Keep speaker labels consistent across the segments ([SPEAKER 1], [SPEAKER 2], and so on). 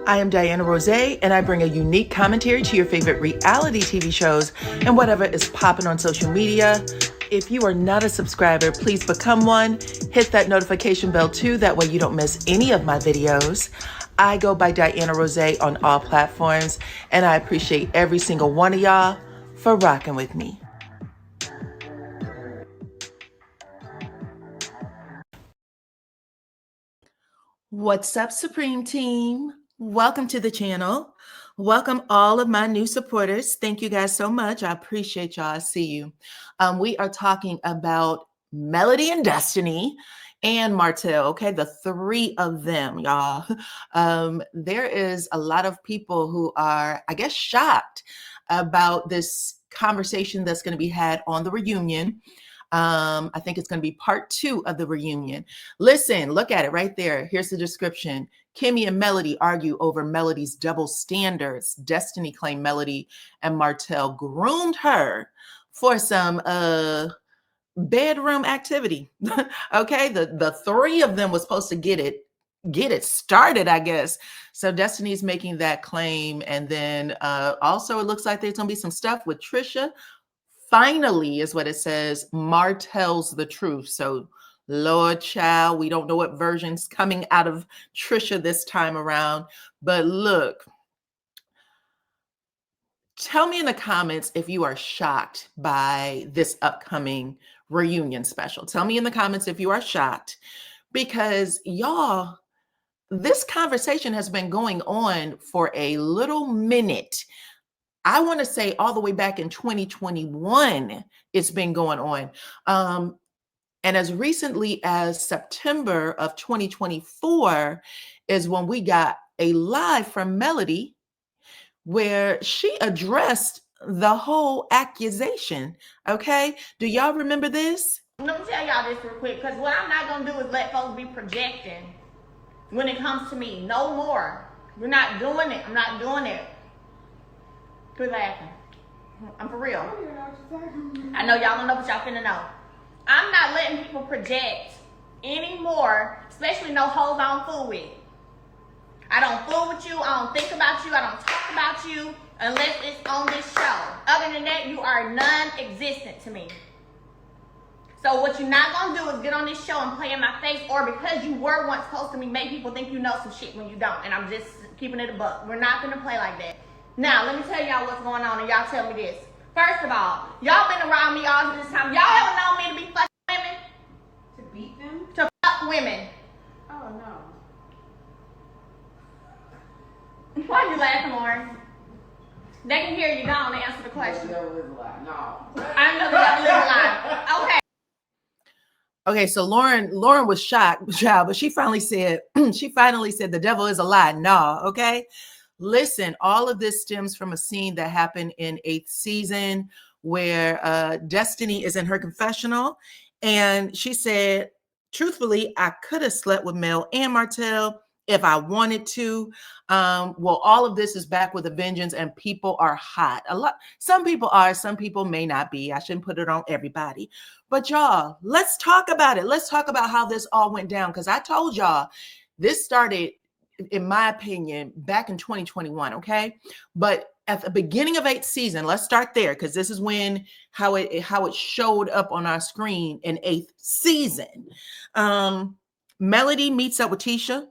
[SPEAKER 1] I am DYANAROZAY, and I bring a unique commentary to your favorite reality TV shows and whatever is popping on social media. If you are not a subscriber, please become one. Hit that notification bell too, that way you don't miss any of my videos. I go by DYANAROZAY on all platforms, and I appreciate every single one of y'all for rocking with me. What's up, Supreme Team? Welcome to the channel. Welcome all of my new supporters. Thank you guys so much. I appreciate y'all. I see you. We are talking about Melody and Destiny and Martell, okay? The three of them, y'all. There is a lot of people who are, I guess, shocked about this conversation that's going to be had on the reunion. I think it's going to be part 2 of the reunion. Listen, look at it right there. Here's the description. Kimmy and Melody argue over Melody's double standards. Destiny claimed Melody and Martell groomed her for some bedroom activity. Okay, the three of them was supposed to get it started, I guess. So Destiny's making that claim, and then also it looks like there's gonna be some stuff with Trisha. Finally, is what it says, Mar tells the truth. So, Lord child, we don't know what version's coming out of Trisha this time around. But look, tell me in the comments if you are shocked by this upcoming reunion special. Tell me in the comments if you are shocked, because y'all, this conversation has been going on for a little minute. I want to say all the way back in 2021, it's been going on. And as recently as September of 2024 is when we got a live from Melody where she addressed the whole accusation. Okay. Do y'all remember this?
[SPEAKER 2] Let me tell y'all this real quick, because what I'm not going to do is let folks be projecting when it comes to me. No more. We're not doing it. I'm not doing it. Quit laughing. I'm for real. I know y'all don't know, but y'all finna know. I'm not letting people project anymore, especially no hoes I don't fool with. I don't fool with you. I don't think about you. I don't talk about you unless it's on this show. Other than that, you are non-existent to me. So what you're not gonna do is get on this show and play in my face, or because you were once close to me, make people think you know some shit when you don't. And I'm just keeping it a buck. We're not gonna play like that. Now, let me tell y'all what's going on, and y'all tell me this. First of all, y'all been around me all this time. Y'all ever known me to be fucking women?
[SPEAKER 3] To beat them?
[SPEAKER 2] To fuck women.
[SPEAKER 3] Oh, no.
[SPEAKER 2] Why are you laughing, Lauren? They can hear you. Go on and answer the question.
[SPEAKER 3] The devil is a lie. No.
[SPEAKER 2] I know the devil is a lie. Okay.
[SPEAKER 1] Okay, so Lauren was shocked, child, but she finally said the devil is a lie. No, okay. Listen, all of this stems from a scene that happened in 8th season where Destiny is in her confessional, and she said, truthfully, I could have slept with Mel and Martell if I wanted to. Well, all of this is back with a vengeance, and people are hot. Some people are, some people may not be. I shouldn't put it on everybody. But y'all, let's talk about it. Let's talk about how this all went down, because I told y'all this started, in my opinion, back in 2021, okay? But at the beginning of 8th season, let's start there, because this is when how it showed up on our screen in 8th season. Melody meets up with Tisha.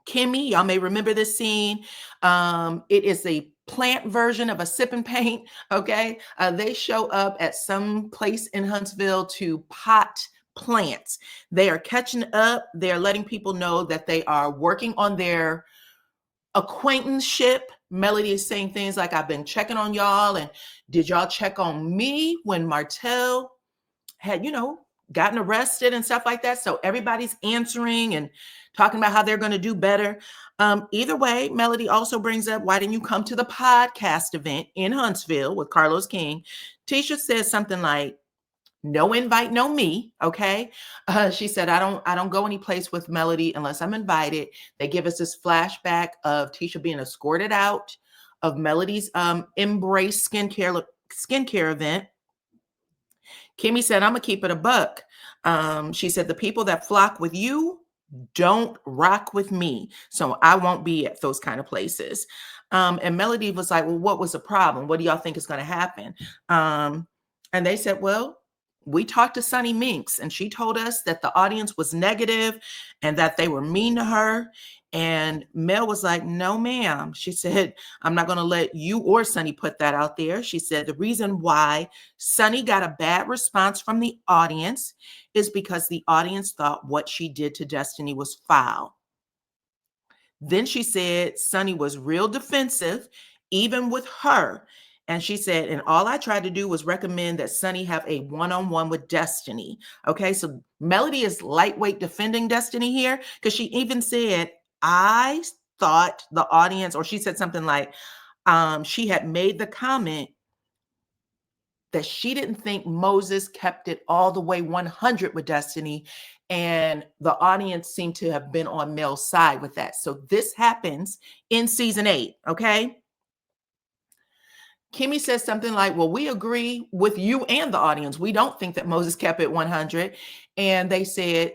[SPEAKER 1] Kimmy, y'all may remember this scene. It is a plant version of a sip and paint, okay? They show up at some place in Huntsville to pot plants. They are catching up. They are letting people know that they are working on their acquaintanceship. Melody is saying things like, I've been checking on y'all, and did y'all check on me when Martell had, gotten arrested and stuff like that? So everybody's answering and talking about how they're going to do better. Either way, Melody also brings up, why didn't you come to the podcast event in Huntsville with Carlos King? Tisha says something like, no invite, no me. Okay. She said, I don't go any place with Melody unless I'm invited. They give us this flashback of Tisha being escorted out of Melody's Embrace skincare event. Kimmy said, I'm gonna keep it a buck. She said, the people that flock with you don't rock with me. So I won't be at those kind of places. And Melody was like, well, what was the problem? What do y'all think is going to happen? And they said, well, we talked to Sunny Minx and she told us that the audience was negative and that they were mean to her. And Mel was like, no, ma'am. She said, I'm not going to let you or Sunny put that out there. She said, the reason why Sunny got a bad response from the audience is because the audience thought what she did to Destiny was foul. Then she said Sunny was real defensive, even with her. And she said, and all I tried to do was recommend that Sunny have a one-on-one with Destiny. Okay, so Melody is lightweight defending Destiny here because she even said, I thought the audience, or she said something like, she had made the comment that she didn't think Moses kept it all the way 100 with Destiny. And the audience seemed to have been on Mel's side with that. So this happens in season 8, okay? Kimmy says something like, well, we agree with you and the audience. We don't think that Moses kept it 100. And they said,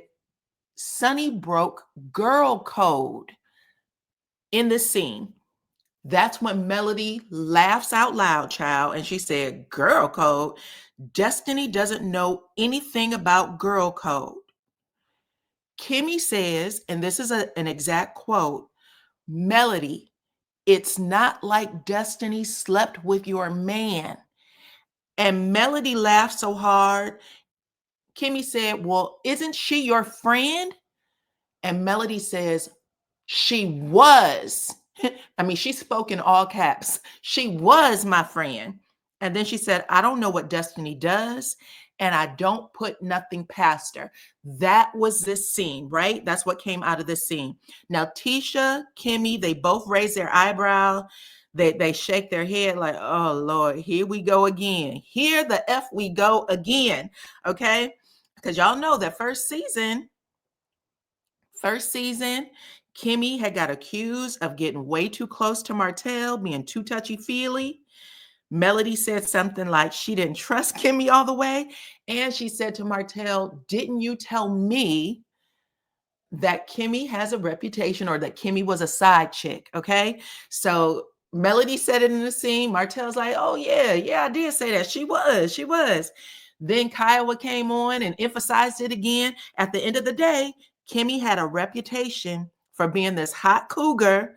[SPEAKER 1] Sunny broke girl code in this scene. That's when Melody laughs out loud, child. And she said, girl code? Destiny doesn't know anything about girl code. Kimmy says, and this is an exact quote, Melody, it's not like Destiny slept with your man. And Melody laughed so hard. Kimmy said, well, isn't she your friend? And Melody says, she was. I mean, she spoke in all caps. She was my friend. And then she said, I don't know what Destiny does, and I don't put nothing past her. That was this scene, right? That's what came out of this scene. Now, Tisha, Kimmy, they both raise their eyebrow. They shake their head like, oh, Lord, here we go again. Here the F we go again, okay? Because y'all know that first season, Kimmy had got accused of getting way too close to Martell, being too touchy-feely. Melody said something like she didn't trust Kimmy all the way. And she said to Martell, didn't you tell me that Kimmy has a reputation or that Kimmy was a side chick? Okay. So Melody said it in the scene. Martell's like, oh, yeah, I did say that. She was. Then Kiowa came on and emphasized it again. At the end of the day, Kimmy had a reputation for being this hot cougar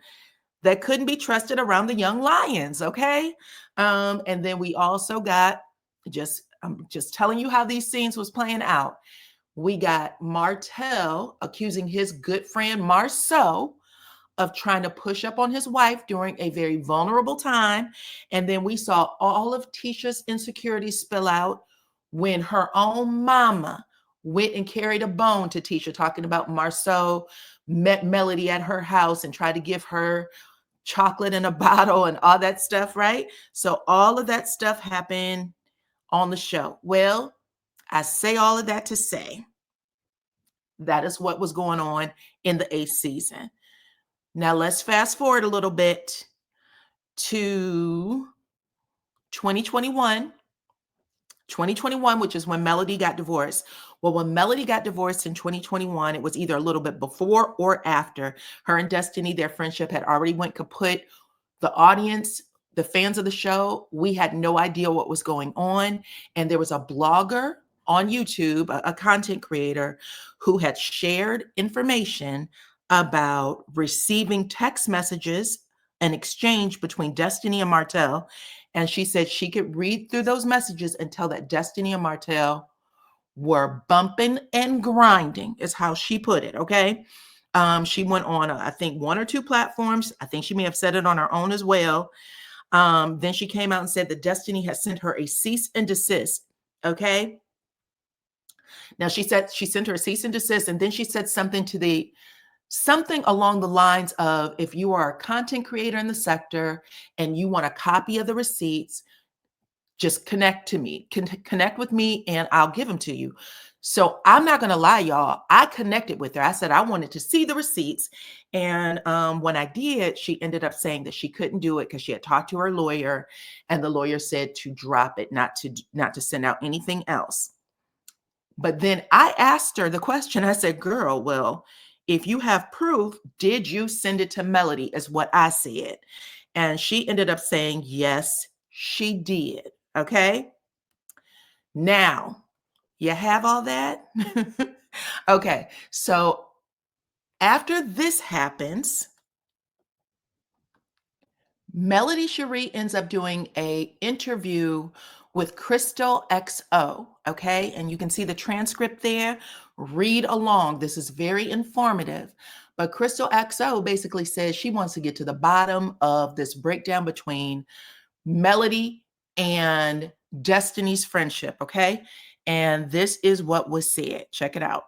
[SPEAKER 1] that couldn't be trusted around the young lions, okay? And then we also got, I'm just telling you how these scenes was playing out. We got Martell accusing his good friend Marceau of trying to push up on his wife during a very vulnerable time. And then we saw all of Tisha's insecurities spill out when her own mama went and carried a bone to Tisha, talking about Marceau met Melody at her house and tried to give her chocolate in a bottle and all that stuff, right? So all of that stuff happened on the show. Well, I say all of that to say that is what was going on in the 8th season. Now let's fast forward a little bit to 2021, which is when Melody got divorced. Well, when Melody got divorced in 2021, it was either a little bit before or after. Her and Destiny, their friendship had already went kaput. The audience, the fans of the show, we had no idea what was going on. And there was a blogger on YouTube, a content creator, who had shared information about receiving text messages, an exchange between Destiny and Martell. And she said she could read through those messages and tell that Destiny and Martell were bumping and grinding, is how she put it, okay? She went on, I think, 1 or 2 platforms. I think she may have said it on her own as well. Then she came out and said that Destiny had sent her a cease and desist, okay? Now, she said she sent her a cease and desist, and then she said something along the lines of, if you are a content creator in the sector and you want a copy of the receipts, just connect with me and I'll give them to you. So I'm not going to lie, y'all. I connected with her. I said I wanted to see the receipts. And when I did, she ended up saying that she couldn't do it because she had talked to her lawyer, and the lawyer said to drop it, not to send out anything else. But then I asked her the question. I said, girl, well, if you have proof, did you send it to Melody, is what I said. And she ended up saying, yes, she did. Okay. Now, you have all that? Okay. So after this happens, Melody Cherie ends up doing a interview with Crystal XO, okay? And you can see the transcript there. Read along. This is very informative. But Crystal XO basically says she wants to get to the bottom of this breakdown between Melody and Destiny's friendship, okay? And this is what was said. Check it out.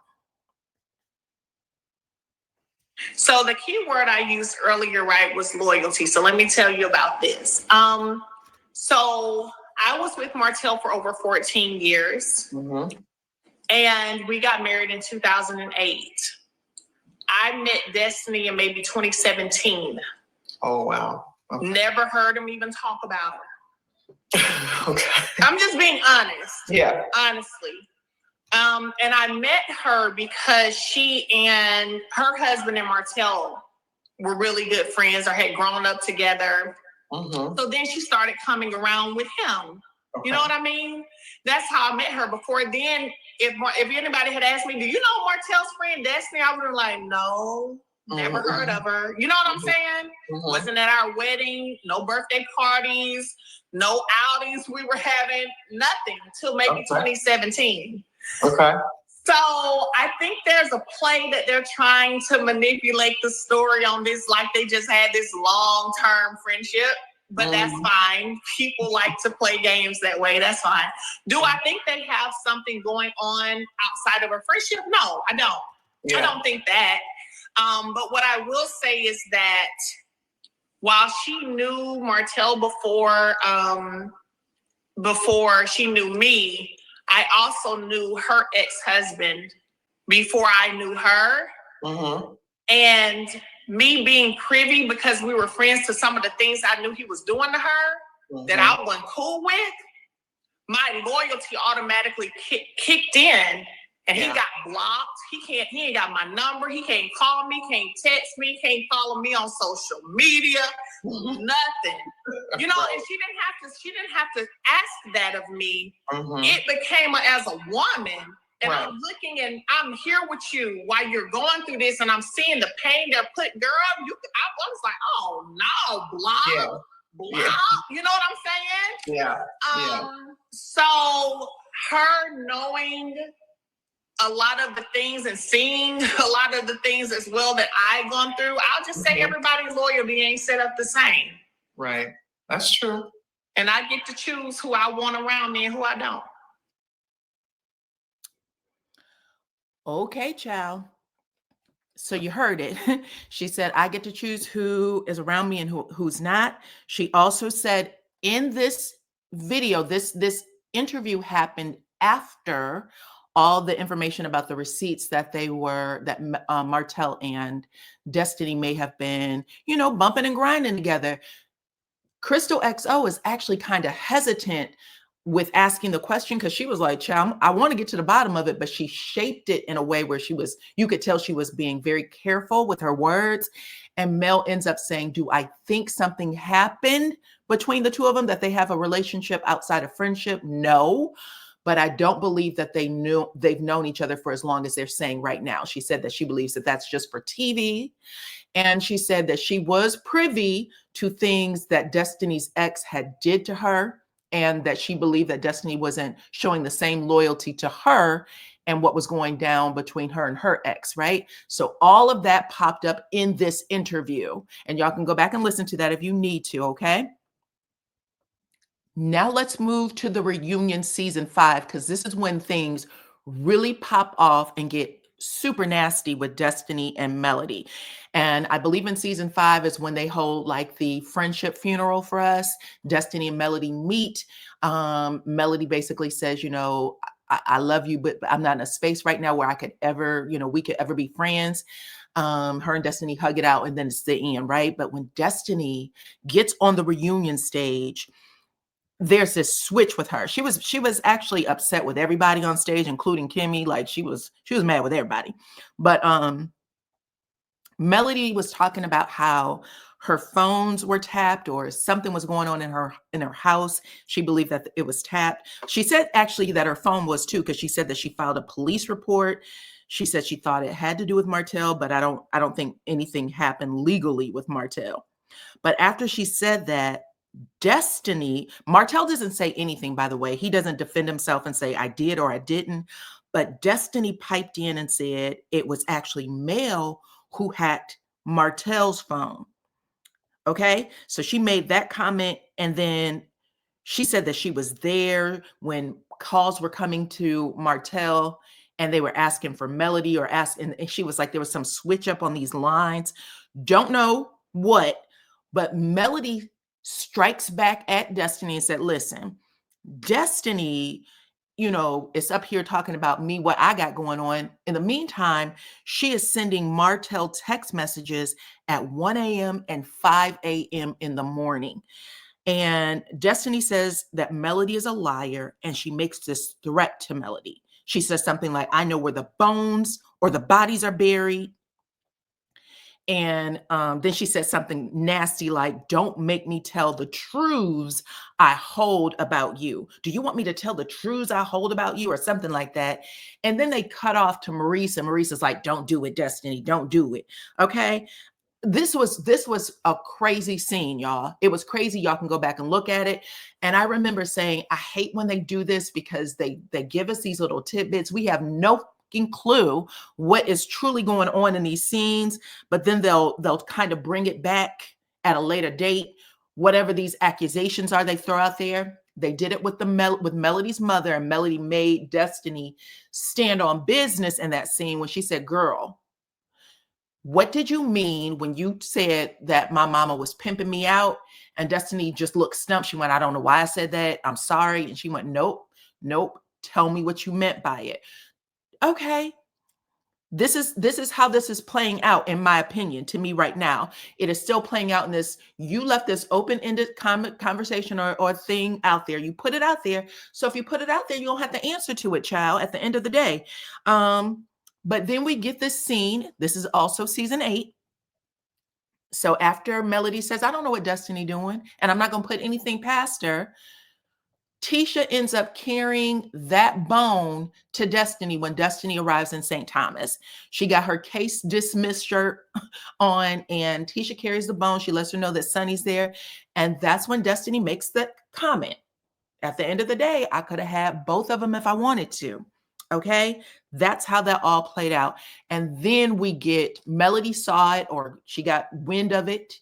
[SPEAKER 2] So the key word I used earlier, right, was loyalty. So let me tell you about this. So I was with Martell for over 14 years. Mm-hmm. And we got married in 2008. I met Destiny in maybe 2017. Oh, wow. Okay. Never heard him even talk about her. Okay. I'm just being honest. Yeah. Honestly. And I met her because she and her husband and Martell were really good friends or had grown up together. Mm-hmm. So then she started coming around with him. Okay. You know what I mean? That's how I met her. Before then, if anybody had asked me, do you know Martell's friend Destiny? I would have like, no, never mm-hmm. heard of her. You know what I'm saying? Mm-hmm. Wasn't at our wedding, no birthday parties, no outings we were having, nothing until maybe 2017. Okay. So I think there's a play that they're trying to manipulate the story on this, like they just had this long-term friendship, but that's fine. People like to play games that way. That's fine. Do I think they have something going on outside of a friendship? No, I don't. Yeah. I don't think that. But what I will say is that while she knew Martell before she knew me, I also knew her ex-husband before I knew her. Mm-hmm. And me being privy, because we were friends, to some of the things I knew he was doing to her mm-hmm. that I wasn't cool with, my loyalty automatically kicked in, and he got blocked. He ain't got my number. He can't call me, can't text me, can't follow me on social media, nothing. You know, and she didn't have to ask that of me. Mm-hmm. It became as a woman, and right. I'm looking and I'm here with you while you're going through this, and I'm seeing the pain they're putting. Girl, I was like, oh no, block. Yeah. You know what I'm saying? Yeah. So her knowing a lot of the things and seeing a lot of the things as well that I've gone through, I'll just say everybody's loyalty ain't set up the same. Right. That's true. And I get to choose who I want around me and who I don't.
[SPEAKER 1] Okay, child. So you heard it. She said, I get to choose who is around me and who's not. She also said in this video, this interview happened after all the information about the receipts that Martell and Destiny may have been, bumping and grinding together. Crystal XO is actually kind of hesitant with asking the question, because she was like, child, I want to get to the bottom of it, but she shaped it in a way where you could tell she was being very careful with her words. And Mel ends up saying, do I think something happened between the two of them, that they have a relationship outside of friendship? No, but I don't believe that they've known each other for as long as they're saying right now. She said that she believes that that's just for TV. And she said that she was privy to things that Destiny's ex had did to her, and that she believed that Destiny wasn't showing the same loyalty to her and what was going down between her and her ex, right? So all of that popped up in this interview, and y'all can go back and listen to that if you need to, okay? Now let's move to the reunion season 5, because this is when things really pop off and get super nasty with Destiny and Melody. And I believe in season 5 is when they hold like the friendship funeral for us. Destiny and Melody meet. Melody basically says, I love you, but I'm not in a space right now where I could ever, we could ever be friends. Her and Destiny hug it out, and then it's the end, right? But when Destiny gets on the reunion stage, there's this switch with her. She was actually upset with everybody on stage, including Kimmy. Like she was mad with everybody. But Melody was talking about how her phones were tapped or something was going on in her house. She believed that it was tapped. She said actually that her phone was too, because she said that she filed a police report. She said she thought it had to do with Martell, but I don't think anything happened legally with Martell. But after she said that, Destiny, Martell doesn't say anything, by the way. He doesn't defend himself and say I did or I didn't. But Destiny piped in and said it was actually Mel who hacked Martell's phone. Okay, so she made that comment, and then she said that she was there when calls were coming to Martell and they were asking for Melody or asking, and she was like, there was some switch up on these lines. Don't know what, but Melody strikes back at Destiny and said, listen, Destiny, is up here talking about me, what I got going on. In the meantime, she is sending Martell text messages at 1 a.m. and 5 a.m. in the morning. And Destiny says that Melody is a liar, and she makes this threat to Melody. She says something like, I know where the bones or the bodies are buried. And then she said something nasty like, don't make me tell the truths I hold about you. Do you want me to tell the truths I hold about you, or something like that? And then they cut off to Maurice, and Maurice is like, don't do it, Destiny, don't do it. Okay. This was a crazy scene, y'all. It was crazy. Y'all can go back and look at it. And I remember saying, I hate when they do this, because they give us these little tidbits. We have no clue what is truly going on in these scenes, but then they'll kind of bring it back at a later date. Whatever these accusations are they throw out there. They did it with with Melody's mother, and Melody made Destiny stand on business in that scene when she said, girl, what did you mean when you said that my mama was pimping me out? And Destiny just looked stumped. She went, I don't know why I said that. I'm sorry. And she went, nope. Tell me what you meant by it. Okay. This is how this is playing out, in my opinion, to me right now. It is still playing out in this, you left this open-ended conversation or thing out there. You put it out there. So if you put it out there, you don't have to answer to it, child, at the end of the day. But then we get this scene. This is also season 8. So after Melody says, I don't know what Destiny doing, and I'm not going to put anything past her, Tisha ends up carrying that bone to Destiny when Destiny arrives in St. Thomas. She got her case dismissed shirt on, and Tisha carries the bone. She lets her know that Sonny's there. And that's when Destiny makes the comment. At the end of the day, I could have had both of them if I wanted to. Okay, that's how that all played out. And then we get Melody saw it, or she got wind of it.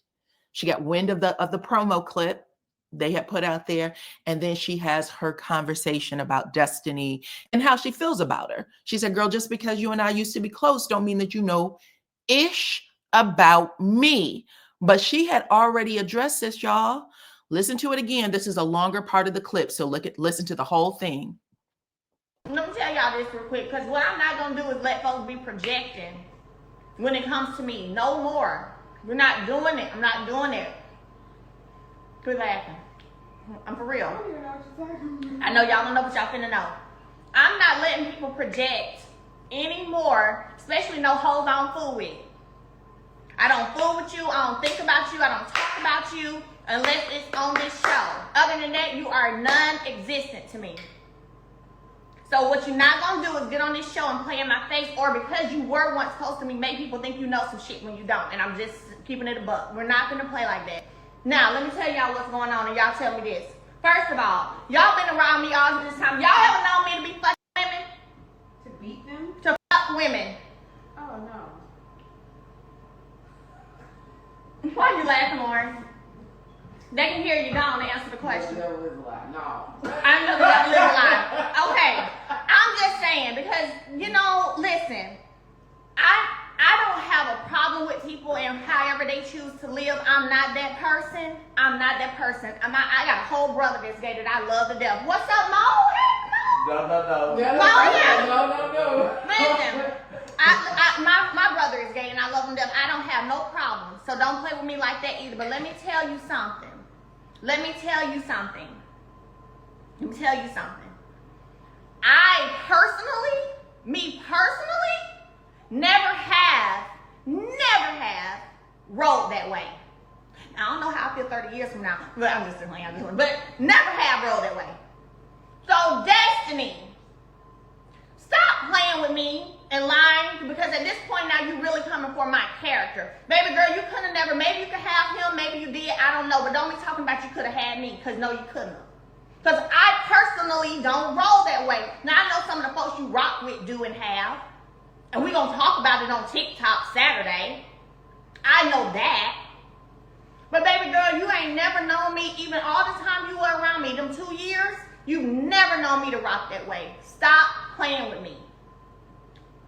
[SPEAKER 1] She got wind of the promo clip they had put out there. And then she has her conversation about Destiny and how she feels about her. She said, girl, just because you and I used to be close don't mean that you know ish about me. But she had already addressed this, y'all. Listen to it again. This is a longer part of the clip, so listen to the whole thing.
[SPEAKER 2] Let me tell y'all this real quick, because what I'm not going to do is let folks be projecting when it comes to me. No more. We're not doing it. I'm not doing it. Quit laughing. I'm for real. I know y'all don't know, but y'all finna know. I'm not letting people project anymore, especially no hoes I don't fool with. I don't fool with you. I don't think about you. I don't talk about you unless it's on this show. Other than that, you are non-existent to me. So what you're not going to do is get on this show and play in my face, or because you were once close to me, make people think you know some shit when you don't. And I'm just keeping it a buck. We're not going to play like that. Now, let me tell y'all what's going on, and y'all tell me this. First of all, y'all been around me all this time. Y'all ever known me to be fucking women?
[SPEAKER 3] To beat them?
[SPEAKER 2] To fuck women.
[SPEAKER 3] Oh, no.
[SPEAKER 2] Why you laughing, Lauren? They can hear you. Go on and answer the question.
[SPEAKER 3] The devil is a lie. No.
[SPEAKER 2] I know the devil is a lie. Okay. I'm just saying, because, listen, I don't have a problem with people and however they choose to live. I'm not that person. I got a whole brother that's gay that I love to death. What's up, Mo? Heck no. No. Listen, my brother is gay and I love him to death. I don't have no problem. So don't play with me like that either. But let me tell you something. I personally, never have rolled that way. I don't know how I feel 30 years from now, but I'm just playing. But never have rolled that way. So Destiny, stop playing with me and lying, because at this point now you really coming for my character. Baby girl, you could have never, maybe you could have him, maybe you did, I don't know, but don't be talking about you could have had me, because no, you couldn't have. Because I personally don't roll that way. Now I know some of the folks you rock with do and have, and we're going to talk about it on TikTok Saturday. I know that. But baby girl, you ain't never known me, even all the time you were around me, them 2 years, you've never known me to rock that way. Stop playing with me.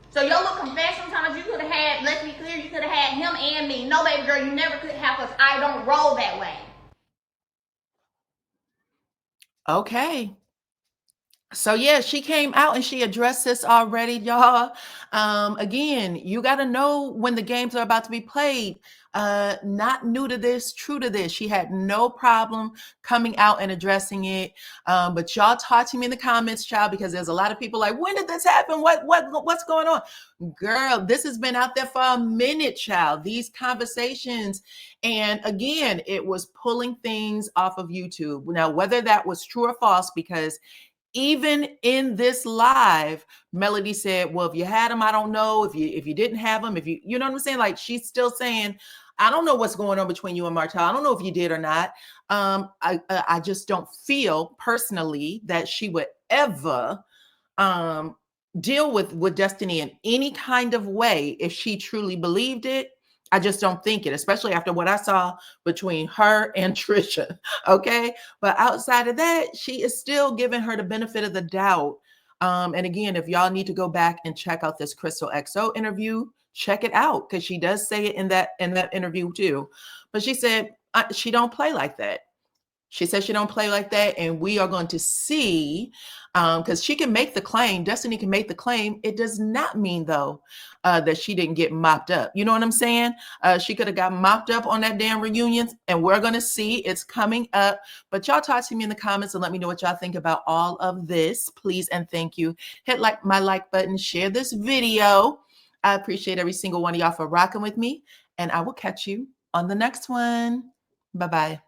[SPEAKER 2] So your little confession sometimes you could have had, let's be clear, you could have had him and me. No, baby girl, you never could have, because I don't roll that way.
[SPEAKER 1] Okay. So yeah, she came out and she addressed this already, y'all. Again, you got to know when the games are about to be played. Not new to this, true to this. She had no problem coming out and addressing it. But y'all talk to me in the comments, child, because there's a lot of people like, when did this happen? What's going on? Girl, this has been out there for a minute, child. These conversations. And again, it was pulling things off of YouTube. Now, whether that was true or false, because even in this live, Melody said, well, if you had him, I don't know. If you didn't have him, you know what I'm saying? Like, she's still saying, I don't know what's going on between you and Martell. I don't know if you did or not. I just don't feel personally that she would ever deal with Destiny in any kind of way if she truly believed it. I just don't think it, especially after what I saw between her and Trisha. Okay. But outside of that, she is still giving her the benefit of the doubt. And again, if y'all need to go back and check out this Crystal XO interview, check it out, because she does say it in that interview too. But she said she don't play like that. She said she don't play like that, and we are going to see, because she can make the claim, Destiny can make the claim. It does not mean, though, that she didn't get mopped up. You know what I'm saying? She could have got mopped up on that damn reunion, and we're going to see. It's coming up. But y'all talk to me in the comments and let me know what y'all think about all of this, please, and thank you. Hit my like button, share this video. I appreciate every single one of y'all for rocking with me, and I will catch you on the next one. Bye-bye.